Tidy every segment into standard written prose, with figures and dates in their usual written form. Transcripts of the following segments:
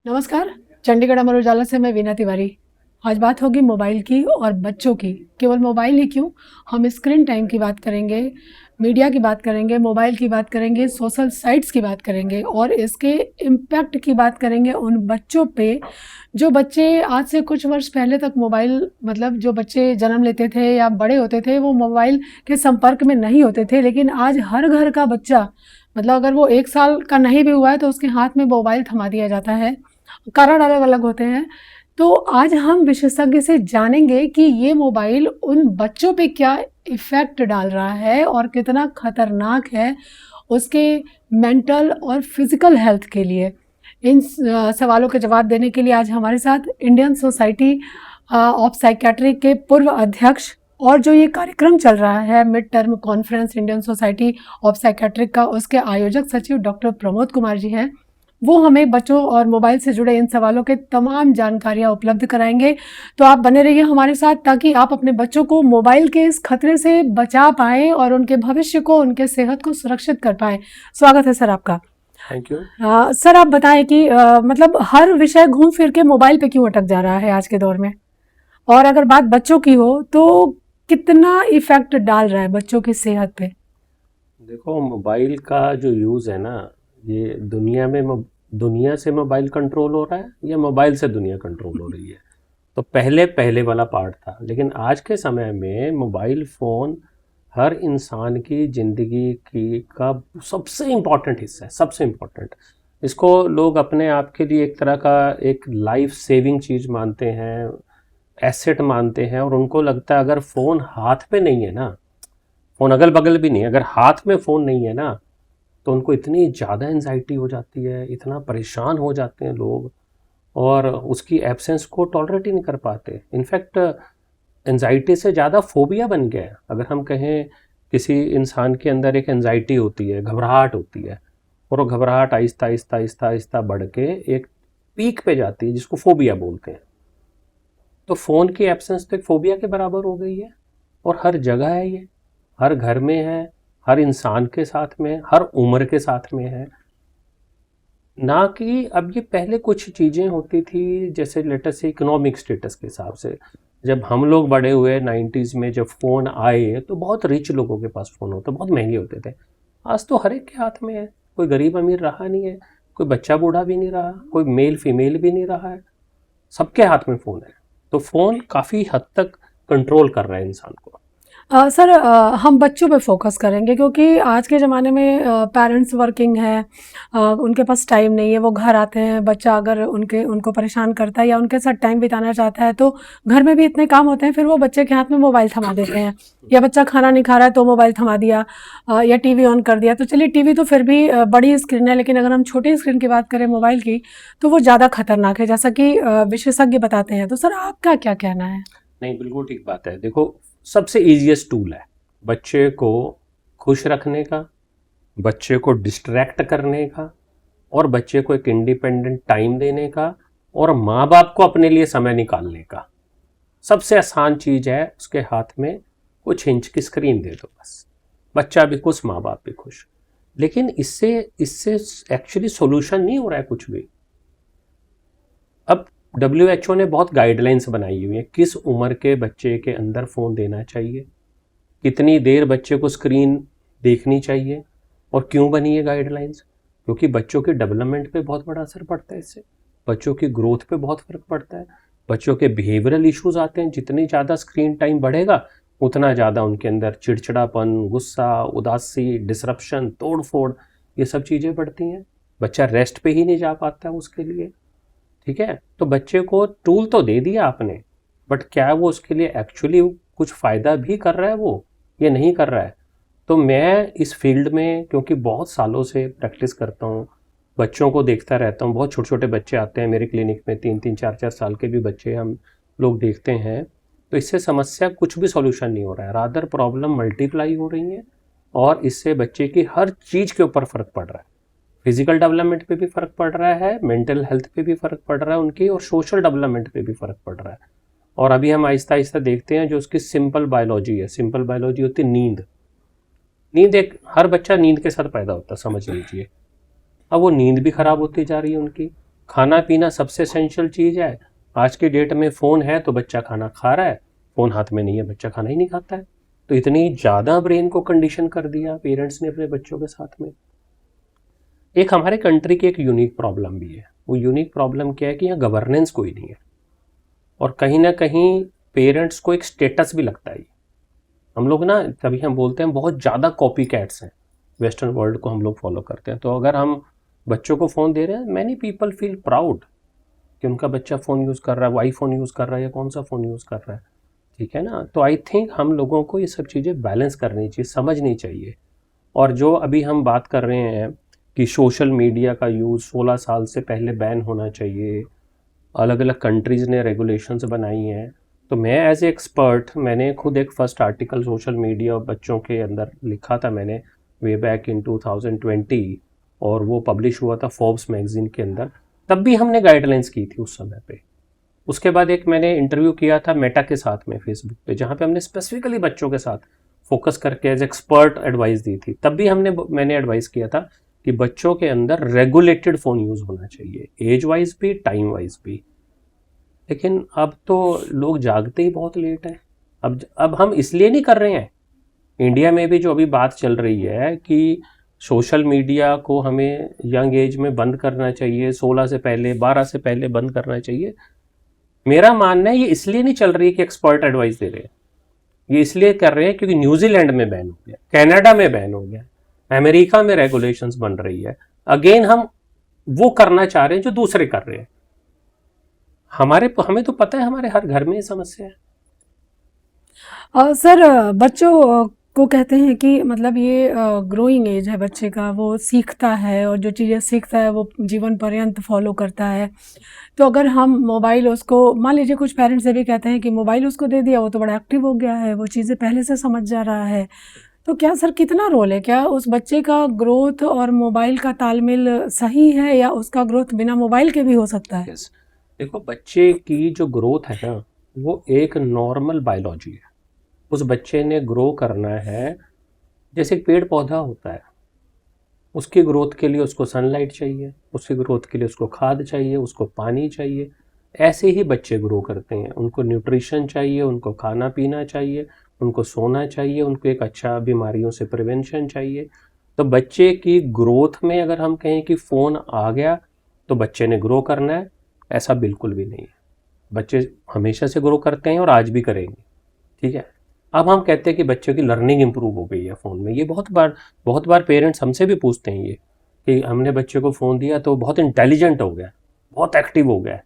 नमस्कार। चंडीगढ़ अमर उजाला से मैं वीना तिवारी। आज बात होगी मोबाइल की और बच्चों की। केवल मोबाइल ही क्यों, हम स्क्रीन टाइम की बात करेंगे, मीडिया की बात करेंगे, मोबाइल की बात करेंगे, सोशल साइट्स की बात करेंगे और इसके इम्पैक्ट की बात करेंगे उन बच्चों पे जो बच्चे आज से कुछ वर्ष पहले तक मोबाइल, मतलब जो बच्चे जन्म लेते थे या बड़े होते थे वो मोबाइल के संपर्क में नहीं होते थे, लेकिन आज हर घर का बच्चा, मतलब अगर वो 1 साल का नहीं भी हुआ है तो उसके हाथ में मोबाइल थमा दिया जाता है। कारण अलग-अलग होते हैं। तो आज हम विशेषज्ञ से जानेंगे कि ये मोबाइल उन बच्चों पे क्या इफ़ेक्ट डाल रहा है और कितना खतरनाक है उसके मेंटल और फिज़िकल हेल्थ के लिए। इन सवालों के जवाब देने के लिए आज हमारे साथ इंडियन सोसाइटी ऑफ साइकियाट्री के पूर्व अध्यक्ष और जो ये कार्यक्रम चल रहा है mid term conference Indian society of psychiatric का, उसके आयोजक सचिव डॉक्टर प्रमोद कुमार जी हैं। वो हमें बच्चों और मोबाइल से जुड़े इन सवालों के तमाम जानकारियाँ उपलब्ध कराएंगे। तो आप बने रहिए हमारे साथ ताकि आप अपने बच्चों को मोबाइल के इस खतरे से बचा पाएँ और उनके भविष्य को, उनके सेहत को सुरक्षित कर पाएँ। स्वागत है सर आपका। Thank you. सर आप बताएं कि मतलब हर विषय घूम फिर के मोबाइल पे क्यों अटक जा रहा है आज के दौर में, और अगर बात बच्चों की हो तो कितना इफेक्ट डाल रहा है बच्चों की सेहत पे? देखो, मोबाइल का जो यूज़ है ना, ये दुनिया से मोबाइल कंट्रोल हो रहा है या मोबाइल से दुनिया कंट्रोल हो रही है। तो पहले वाला पार्ट था, लेकिन आज के समय में मोबाइल फ़ोन हर इंसान की ज़िंदगी की का सबसे इम्पॉर्टेंट हिस्सा है, सबसे इम्पॉर्टेंट। इसको लोग अपने आप के लिए एक तरह का एक लाइफ सेविंग चीज़ मानते हैं, एसेट मानते हैं, और उनको लगता है अगर फ़ोन हाथ पे नहीं है ना, फ़ोन अगल बगल भी नहीं है, अगर हाथ में फ़ोन नहीं है ना, तो उनको इतनी ज़्यादा एंजाइटी हो जाती है, इतना परेशान हो जाते हैं लोग, और उसकी एब्सेंस को टॉलरेट ही नहीं कर पाते। इनफैक्ट एंजाइटी से ज़्यादा फोबिया बन गया है। अगर हम कहें किसी इंसान के अंदर एक एंजाइटी होती है, घबराहट होती है, और वो घबराहट आहिस्ता आहिस्ता आहिस्ता आहिस्ता बढ़ के एक पीक पे जाती है जिसको फोबिया बोलते हैं। तो फ़ोन की एब्सेंस तो एक फोबिया के बराबर हो गई है, और हर जगह है ये, हर घर में है, हर इंसान के साथ में, हर उम्र के साथ में है। ना कि अब ये पहले कुछ चीज़ें होती थी, जैसे लेटेस्ट से इकोनॉमिक स्टेटस के हिसाब से जब हम लोग बड़े हुए 90s में, जब फ़ोन आए तो बहुत रिच लोगों के पास फ़ोन होते, बहुत महंगे होते थे। आज तो हर एक के हाथ में है, कोई गरीब अमीर रहा नहीं है, कोई बच्चा बूढ़ा भी नहीं रहा, कोई मेल फीमेल भी नहीं रहा है, सबके हाथ में फ़ोन है। तो फ़ोन काफ़ी हद तक कंट्रोल कर रहा है इंसान को। सर हम बच्चों पे फोकस करेंगे क्योंकि आज के ज़माने में पेरेंट्स वर्किंग हैं, उनके पास टाइम नहीं है, वो घर आते हैं, बच्चा अगर उनको परेशान करता है या उनके साथ टाइम बिताना चाहता है तो घर में भी इतने काम होते हैं, फिर वो बच्चे के हाथ में मोबाइल थमा देते हैं। या बच्चा खाना नहीं खा रहा है तो मोबाइल थमा दिया, या टीवी ऑन कर दिया। तो चलिए टीवी तो फिर भी बड़ी स्क्रीन है, लेकिन अगर हम छोटी स्क्रीन की बात करें मोबाइल की तो वो ज़्यादा खतरनाक है, जैसा कि विशेषज्ञ बताते हैं। तो सर आपका क्या कहना है? नहीं, बिल्कुल ठीक बात है। देखो, सबसे ईजीएस्ट टूल है बच्चे को खुश रखने का, बच्चे को डिस्ट्रैक्ट करने का, और बच्चे को एक इंडिपेंडेंट टाइम देने का, और माँ बाप को अपने लिए समय निकालने का। सबसे आसान चीज़ है, उसके हाथ में कुछ इंच की स्क्रीन दे दो, बस बच्चा भी खुश, माँ बाप भी खुश। लेकिन इससे इससे एक्चुअली सोल्यूशन नहीं हो रहा है कुछ भी। अब WHO ने बहुत गाइडलाइंस बनाई हुई है, किस उम्र के बच्चे के अंदर फ़ोन देना चाहिए, कितनी देर बच्चे को स्क्रीन देखनी चाहिए। और क्यों बनी है गाइडलाइंस? क्योंकि बच्चों के डेवलपमेंट पे बहुत बड़ा असर पड़ता है इससे, बच्चों की ग्रोथ पे बहुत फ़र्क पड़ता है, बच्चों के बिहेवियरल इश्यूज आते हैं। जितनी ज़्यादा स्क्रीन टाइम बढ़ेगा उतना ज़्यादा उनके अंदर चिड़चिड़ापन, गुस्सा, उदासी, डिसरप्शन, तोड़ फोड़, ये सब चीज़ें बढ़ती हैं। बच्चा रेस्ट पे ही नहीं जा पाता है उसके लिए। ठीक है, तो बच्चे को टूल तो दे दिया आपने, बट क्या वो उसके लिए एक्चुअली कुछ फ़ायदा भी कर रहा है वो, ये नहीं कर रहा है। तो मैं इस फील्ड में, क्योंकि बहुत सालों से प्रैक्टिस करता हूँ, बच्चों को देखता रहता हूँ, बहुत छोटे छोटे बच्चे आते हैं मेरे क्लिनिक में, 3-3, 4-4 साल के भी बच्चे हम लोग देखते हैं। तो इससे समस्या कुछ भी सॉल्यूशन नहीं हो रहा है, रादर प्रॉब्लम मल्टीप्लाई हो रही है, और इससे बच्चे की हर चीज़ के ऊपर फ़र्क पड़ रहा है। फिजिकल डेवलपमेंट पे भी फ़र्क पड़ रहा है, मेंटल हेल्थ पे भी फ़र्क पड़ रहा है उनकी, और सोशल डेवलपमेंट पे भी फ़र्क पड़ रहा है। और अभी हम आहिस्ता आहिस्ता देखते हैं जो उसकी सिंपल बायोलॉजी है। सिंपल बायोलॉजी होती है नींद। नींद एक, हर बच्चा नींद के साथ पैदा होता है, समझ लीजिए। अब वो नींद भी ख़राब होती जा रही है उनकी, खाना पीना सबसे एसेंशियल चीज़ है। आज की डेट में फ़ोन है तो बच्चा खाना खा रहा है, फ़ोन हाथ में नहीं है बच्चा खाना ही नहीं खाता है। तो इतनी ज़्यादा ब्रेन को कंडीशन कर दिया पेरेंट्स ने अपने बच्चों के साथ में। एक हमारे कंट्री की एक यूनिक प्रॉब्लम भी है। वो यूनिक प्रॉब्लम क्या है कि यहाँ गवर्नेंस कोई नहीं है, और कहीं ना कहीं पेरेंट्स को एक स्टेटस भी लगता है। हम लोग ना, तभी हम बोलते हैं बहुत ज़्यादा कॉपी कैट्स हैं, वेस्टर्न वर्ल्ड को हम लोग फॉलो करते हैं। तो अगर हम बच्चों को फ़ोन दे रहे हैं, मैनी पीपल फील प्राउड कि उनका बच्चा फ़ोन यूज़ कर रहा है, वाई फ़ोन यूज़ कर रहा है या कौन सा फ़ोन यूज़ कर रहा है, ठीक है ना। तो आई थिंक हम लोगों को ये सब चीज़ें बैलेंस करनी चाहिए, समझनी चाहिए। और जो अभी हम बात कर रहे हैं कि सोशल मीडिया का यूज़ 16 साल से पहले बैन होना चाहिए, अलग अलग कंट्रीज़ ने रेगुलेशंस बनाई हैं, तो मैं एज ए एक्सपर्ट, मैंने खुद एक फ़र्स्ट आर्टिकल सोशल मीडिया और बच्चों के अंदर लिखा था मैंने वे बैक इन 2020, और वो पब्लिश हुआ था फोर्ब्स मैगजीन के अंदर। तब भी हमने गाइडलाइंस की थी उस समय पे। उसके बाद एक मैंने इंटरव्यू किया था मेटा के साथ में फेसबुक पे, जहाँ पे हमने स्पेसिफिकली बच्चों के साथ फोकस करके एज एक्सपर्ट एडवाइस दी थी। तब भी मैंने एडवाइस किया था कि बच्चों के अंदर रेगुलेटेड फ़ोन यूज़ होना चाहिए, एज वाइज भी टाइम वाइज भी। लेकिन अब तो लोग जागते ही बहुत लेट हैं। अब हम इसलिए नहीं कर रहे हैं। इंडिया में भी जो अभी बात चल रही है कि सोशल मीडिया को हमें यंग एज में बंद करना चाहिए, 16 से पहले 12 से पहले बंद करना चाहिए, मेरा मानना है ये इसलिए नहीं चल रही है कि एक्सपर्ट एडवाइस दे रहे हैं। ये इसलिए कर रहे हैं क्योंकि न्यूजीलैंड में बैन हो गया, कनाडा में बैन हो गया, अमेरिका में रेगुलेशंस बन रही है। अगेन हम वो करना चाह रहे हैं जो दूसरे कर रहे हैं। हमें तो पता है हमारे हर घर में ये समस्या है। सर, बच्चों को कहते हैं कि मतलब ये ग्रोइंग एज है बच्चे का, वो सीखता है और जो चीज़ें सीखता है वो जीवन पर्यंत फॉलो करता है। तो अगर हम मोबाइल उसको, मान लीजिए कुछ पेरेंट्स ये भी कहते हैं कि मोबाइल उसको दे दिया, वो तो बड़ा एक्टिव हो गया है, वो चीज़ें पहले से समझ जा रहा है। तो क्या सर, कितना रोल है? क्या उस बच्चे का ग्रोथ और मोबाइल का तालमेल सही है, या उसका ग्रोथ बिना मोबाइल के भी हो सकता है? yes. देखो, बच्चे की जो ग्रोथ है ना, वो एक नॉर्मल बायोलॉजी है। उस बच्चे ने ग्रो करना है जैसे एक पेड़ पौधा होता है। उसकी ग्रोथ के लिए उसको सनलाइट चाहिए, उसकी ग्रोथ के लिए उसको खाद चाहिए, उसको पानी चाहिए। ऐसे ही बच्चे ग्रो करते हैं। उनको न्यूट्रिशन चाहिए, उनको खाना पीना चाहिए, उनको सोना चाहिए, उनको एक अच्छा बीमारियों से प्रिवेंशन चाहिए। तो बच्चे की ग्रोथ में अगर हम कहें कि फ़ोन आ गया तो बच्चे ने ग्रो करना है, ऐसा बिल्कुल भी नहीं है। बच्चे हमेशा से ग्रो करते हैं और आज भी करेंगे, ठीक है। अब हम कहते हैं कि बच्चों की लर्निंग इंप्रूव हो गई है फ़ोन में। ये बहुत बार पेरेंट्स हमसे भी पूछते हैं ये कि हमने बच्चे को फ़ोन दिया तो बहुत इंटेलिजेंट हो गया, बहुत एक्टिव हो गया।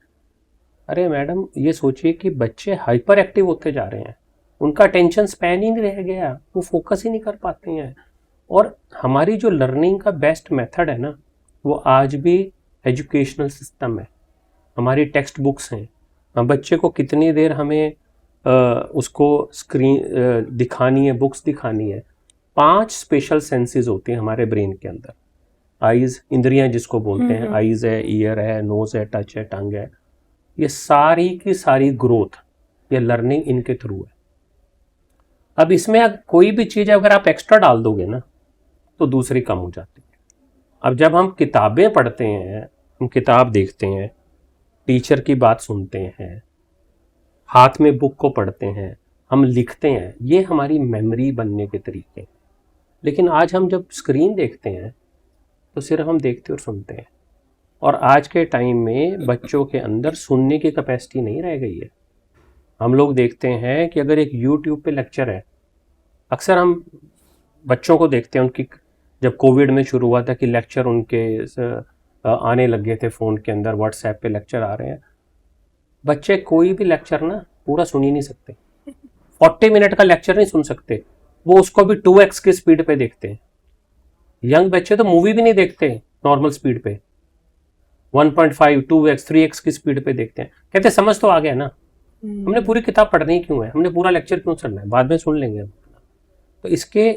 अरे मैडम, ये सोचिए कि बच्चे हाइपर एक्टिव होते जा रहे हैं, उनका अटेंशन स्पैन ही नहीं रह गया, वो फोकस ही नहीं कर पाते हैं। और हमारी जो लर्निंग का बेस्ट मेथड है ना, वो आज भी एजुकेशनल सिस्टम है, हमारी टेक्स्ट बुक्स हैं। हम बच्चे को कितनी देर हमें उसको स्क्रीन दिखानी है, बुक्स दिखानी है। 5 स्पेशल सेंसेस होती हैं हमारे ब्रेन के अंदर। आइज़, इंद्रियां जिसको बोलते हैं, आइज़ है, ईयर है, नोज़ है, टच है, टंग है। ये सारी की सारी ग्रोथ, ये लर्निंग इनके थ्रू है। अब इसमें कोई भी चीज़ अगर आप एक्स्ट्रा डाल दोगे ना तो दूसरी कम हो जाती है। अब जब हम किताबें पढ़ते हैं, हम किताब देखते हैं, टीचर की बात सुनते हैं, हाथ में बुक को पढ़ते हैं, हम लिखते हैं, ये हमारी मेमोरी बनने के तरीके हैं। लेकिन आज हम जब स्क्रीन देखते हैं तो सिर्फ हम देखते और सुनते हैं। और आज के टाइम में बच्चों के अंदर सुनने की कैपेसिटी नहीं रह गई है। हम लोग देखते हैं कि अगर एक यूट्यूब पे लेक्चर है, अक्सर हम बच्चों को देखते हैं, उनकी जब कोविड में शुरू हुआ था कि लेक्चर उनके आने लग गए थे फ़ोन के अंदर, व्हाट्सएप पे लेक्चर आ रहे हैं। बच्चे कोई भी लेक्चर ना पूरा सुन ही नहीं सकते, 40 मिनट का लेक्चर नहीं सुन सकते, वो उसको भी 2x की स्पीड पे देखते हैं। यंग बच्चे तो मूवी भी नहीं देखते नॉर्मल स्पीड पे, 1.5, 2x, 3x की स्पीड पे देखते हैं। कहते समझ तो आ गया ना, हमने पूरी किताब पढ़नी क्यों है, हमने पूरा लेक्चर क्यों सुनना है, बाद में सुन लेंगे। तो इसके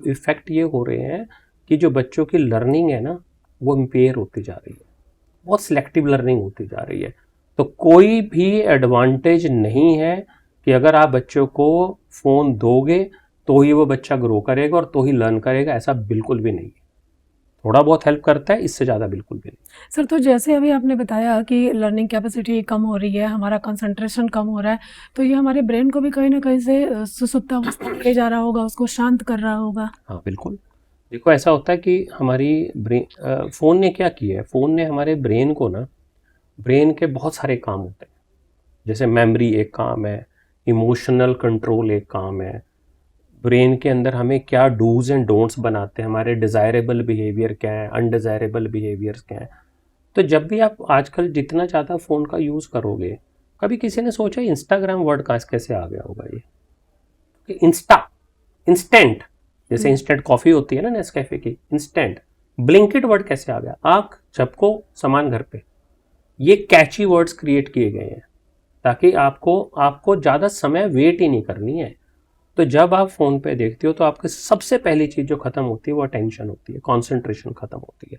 इफेक्ट ये हो रहे हैं कि जो बच्चों की लर्निंग है ना, वो इम्पेयर होती जा रही है, बहुत सिलेक्टिव लर्निंग होती जा रही है। तो कोई भी एडवांटेज नहीं है कि अगर आप बच्चों को फ़ोन दोगे तो ही वो बच्चा ग्रो करेगा और तो ही लर्न करेगा, ऐसा बिल्कुल भी नहीं है। थोड़ा बहुत हेल्प करता है, इससे ज़्यादा बिल्कुल भी नहीं। सर, तो जैसे अभी आपने बताया कि लर्निंग कैपेसिटी कम हो रही है, हमारा कंसंट्रेशन कम हो रहा है, तो ये हमारे ब्रेन को भी कहीं ना कहीं से सुसुप्त अवस्था में ले जा रहा होगा, उसको शांत कर रहा होगा। हाँ बिल्कुल। देखो ऐसा होता है कि हमारी ब्रेन, फ़ोन ने क्या किया है, फ़ोन ने हमारे ब्रेन को ना, ब्रेन के बहुत सारे काम होते हैं, जैसे मेमोरी एक काम है, इमोशनल कंट्रोल एक काम है, ब्रेन के अंदर हमें क्या डूज एंड डोंट्स बनाते हैं, हमारे डिज़ायरेबल बिहेवियर क्या है, अनडिज़ायरेबल बिहेवियर्स क्या है। तो जब भी आप आजकल जितना ज़्यादा फ़ोन का यूज़ करोगे, कभी किसी ने सोचा इंस्टाग्राम वर्ड का कैसे आ गया होगा ये, कि इंस्टेंट, जैसे इंस्टेंट कॉफ़ी होती है ना नेस्कैफे की, इंस्टेंट, ब्लिंकिट वर्ड कैसे आ गया, आँख झपको सामान घर पे, ये कैची वर्ड्स क्रिएट किए गए हैं ताकि आपको ज़्यादा समय वेट ही नहीं करनी है। तो जब आप फ़ोन पे देखते हो तो आपकी सबसे पहली चीज़ जो ख़त्म होती है वो अटेंशन होती है, कॉन्सेंट्रेशन ख़त्म होती है,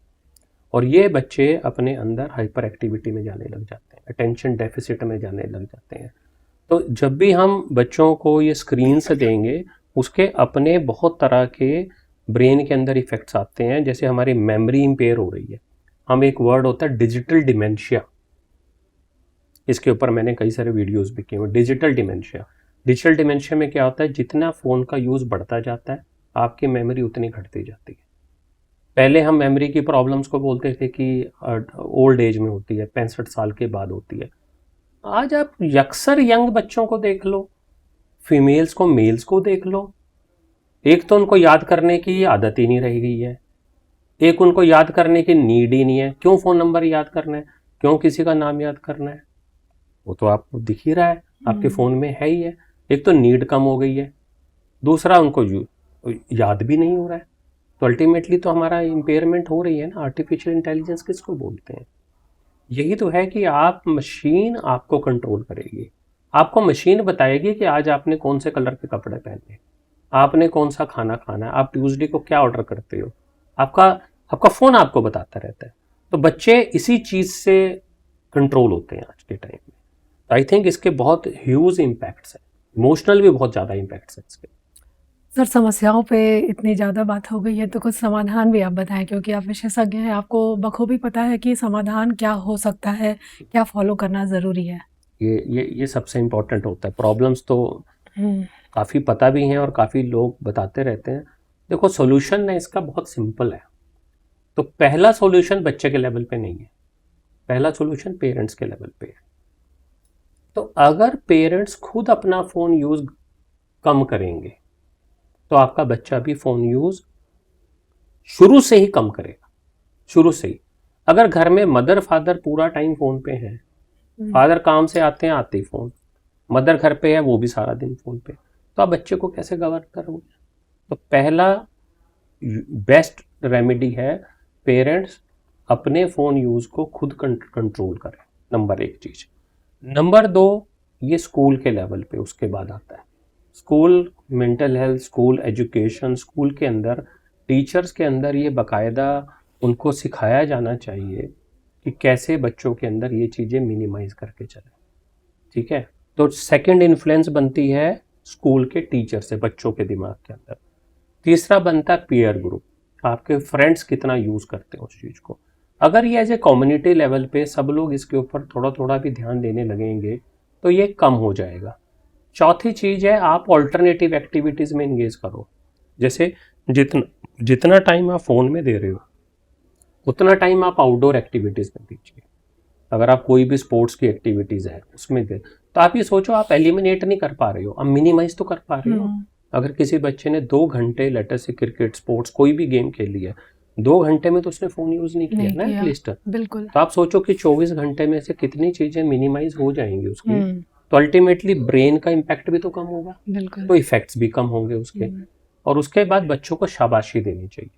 और ये बच्चे अपने अंदर हाइपर एक्टिविटी में जाने लग जाते हैं, अटेंशन डेफिसिट में जाने लग जाते हैं। तो जब भी हम बच्चों को ये स्क्रीन से देंगे, उसके अपने बहुत तरह के ब्रेन के अंदर इफ़ेक्ट्स आते हैं, जैसे हमारी मेमोरी इम्पेयर हो रही है। हम एक वर्ड होता है डिजिटल डिमेंशिया, इसके ऊपर मैंने कई सारे वीडियोस भी किए हुए। डिजिटल डिमेंशिया में क्या होता है, जितना फ़ोन का यूज़ बढ़ता जाता है आपकी मेमोरी उतनी घटती जाती है। पहले हम मेमोरी की प्रॉब्लम्स को बोलते थे कि ओल्ड एज में होती है, 65 साल के बाद होती है। आज आप अक्सर यंग बच्चों को देख लो, फीमेल्स को, मेल्स को देख लो, एक तो उनको याद करने की आदत ही नहीं रह गई है, एक उनको याद करने की नीड ही नहीं है। क्यों फ़ोन नंबर याद करना है, क्यों किसी का नाम याद करना है, वो तो आपको दिख ही रहा है, आपके फ़ोन में है ही है। एक तो नीड कम हो गई है, दूसरा उनको याद भी नहीं हो रहा है। तो अल्टीमेटली तो हमारा इम्पेयरमेंट हो रही है ना। आर्टिफिशियल इंटेलिजेंस किसको बोलते हैं, यही तो है कि आप मशीन आपको कंट्रोल करेगी, आपको मशीन बताएगी कि आज आपने कौन से कलर के कपड़े पहने, आपने कौन सा खाना खाना है, आप ट्यूसडे को क्या ऑर्डर करते हो, आपका फ़ोन आपको बताता रहता है। तो बच्चे इसी चीज़ से कंट्रोल होते हैं आज के टाइम में। तो आई थिंक इसके बहुत ह्यूज इम्पैक्ट्स हैं, इमोशनल भी बहुत ज़्यादा इम्पैक्ट्स हैं इसके। सर, समस्याओं पे इतनी ज़्यादा बात हो गई है, तो कुछ समाधान भी आप बताएं, क्योंकि आप विशेषज्ञ हैं, आपको बखूबी पता है कि समाधान क्या हो सकता है, क्या फॉलो करना ज़रूरी है। ये सबसे इम्पोर्टेंट होता है। प्रॉब्लम्स तो काफ़ी पता भी हैं और काफ़ी लोग बताते रहते हैं। देखो सोल्यूशन ना इसका बहुत सिंपल है। तो पहला सोल्यूशन बच्चे के लेवल पे नहीं है, पहला सोल्यूशन पेरेंट्स के लेवल पे है। तो अगर पेरेंट्स खुद अपना फ़ोन यूज़ कम करेंगे तो आपका बच्चा भी फ़ोन यूज़ शुरू से ही कम करेगा, शुरू से ही। अगर घर में मदर फादर पूरा टाइम फ़ोन पे हैं, फादर काम से आते हैं, आते ही फ़ोन, मदर घर पे है वो भी सारा दिन फ़ोन पे, तो आप बच्चे को कैसे गवर्न करोगे। तो पहला बेस्ट रेमेडी है पेरेंट्स अपने फ़ोन यूज़ को खुद कंट्रोल करें, नंबर 1 चीज़। नंबर 2, ये स्कूल के लेवल पे उसके बाद आता है। School mental health, school education, school के अंदर टीचर्स के अंदर ये बाकायदा उनको सिखाया जाना चाहिए कि कैसे बच्चों के अंदर ये चीज़ें मिनिमाइज़ करके चलें। ठीक है, तो सेकंड इन्फ्लुएंस बनती है स्कूल के टीचर से बच्चों के दिमाग के अंदर। तीसरा बनता है पीयर ग्रुप, आपके फ्रेंड्स कितना यूज़ करते हैं उस चीज़ को। अगर ये एज ए कम्युनिटी लेवल पे सब लोग इसके ऊपर थोड़ा थोड़ा भी ध्यान देने लगेंगे तो ये कम हो जाएगा। चौथी चीज़ है आप ऑल्टरनेटिव एक्टिविटीज़ में इंगेज करो। जैसे जितना टाइम आप फ़ोन में दे रहे हो उतना टाइम आप आउटडोर एक्टिविटीज़ में दीजिए। अगर आप कोई भी स्पोर्ट्स की एक्टिविटीज़ है उसमें दे, तो आप ये सोचो आप एलिमिनेट नहीं कर पा रहे हो, आप मिनिमाइज तो कर पा रहे हो। अगर किसी बच्चे ने 2 घंटे लेटर से क्रिकेट स्पोर्ट्स कोई भी गेम खेल लिया, 2 घंटे में तो उसने फ़ोन यूज़ नहीं किया ना एटलीस्ट। बिल्कुल। तो आप सोचो कि 24 घंटे में से कितनी चीज़ें मिनिमाइज हो जाएंगी उसकी, तो अल्टीमेटली ब्रेन का इम्पैक्ट भी तो कम होगा, तो इफेक्ट्स भी कम होंगे उसके। और उसके बाद बच्चों को शाबाशी देनी चाहिए।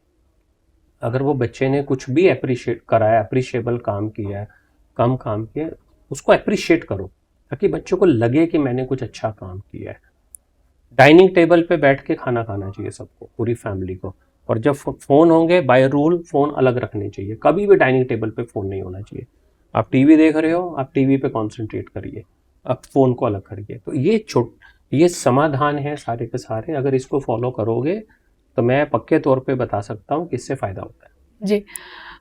अगर वो बच्चे ने कुछ भी अप्रिशिएट कराया, अप्रिशिएबल काम किया है, कम काम किया, उसको अप्रिशिएट करो ताकि बच्चों को लगे कि मैंने कुछ अच्छा काम किया है। डाइनिंग टेबल पे बैठ के खाना खाना चाहिए सबको, पूरी फैमिली को। और जब फ़ोन होंगे बाय रूल फ़ोन अलग रखने चाहिए, कभी भी डाइनिंग टेबल पे फ़ोन नहीं होना चाहिए। आप टीवी देख रहे हो, आप टीवी पे कॉन्सेंट्रेट करिए, आप फ़ोन को अलग करिए। तो ये समाधान है सारे के सारे। अगर इसको फॉलो करोगे तो मैं पक्के तौर पे बता सकता हूँ कि इससे फ़ायदा होता है। जी।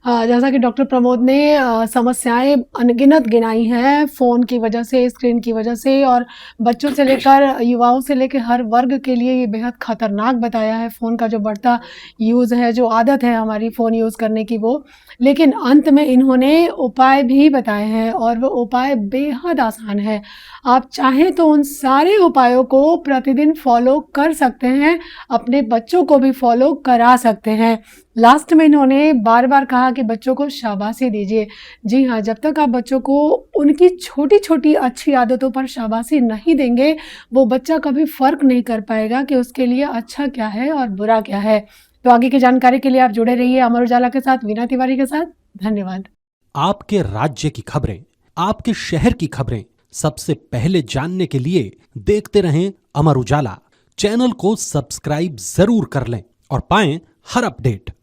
जैसा कि डॉक्टर प्रमोद ने समस्याएँ अनगिनत गिनाई हैं फ़ोन की वजह से, स्क्रीन की वजह से, और बच्चों से लेकर युवाओं से लेके हर वर्ग के लिए ये बेहद खतरनाक बताया है फ़ोन का जो बढ़ता यूज़ है, जो आदत है हमारी फ़ोन यूज़ करने की वो। लेकिन अंत में इन्होंने उपाय भी बताए हैं और वो उपाय बेहद आसान है। आप चाहें तो उन सारे उपायों को प्रतिदिन फ़ॉलो कर सकते हैं, अपने बच्चों को भी फ़ॉलो करा सकते हैं। लास्ट में इन्होंने बार-बार कहा कि बच्चों को शाबाशी दीजिए। जी हाँ, जब तक आप बच्चों को उनकी छोटी-छोटी अच्छी आदतों पर शाबाशी नहीं देंगे, वो बच्चा कभी फ़र्क नहीं कर पाएगा कि उसके लिए अच्छा क्या है और बुरा क्या है। तो आगे की जानकारी के लिए आप जुड़े रहिए अमर उजाला के साथ, वीना तिवारी के साथ। धन्यवाद। आपके राज्य की खबरें, आपके शहर की खबरें सबसे पहले जानने के लिए देखते रहें अमर उजाला। चैनल को सब्सक्राइब जरूर कर लें और पाएं हर अपडेट।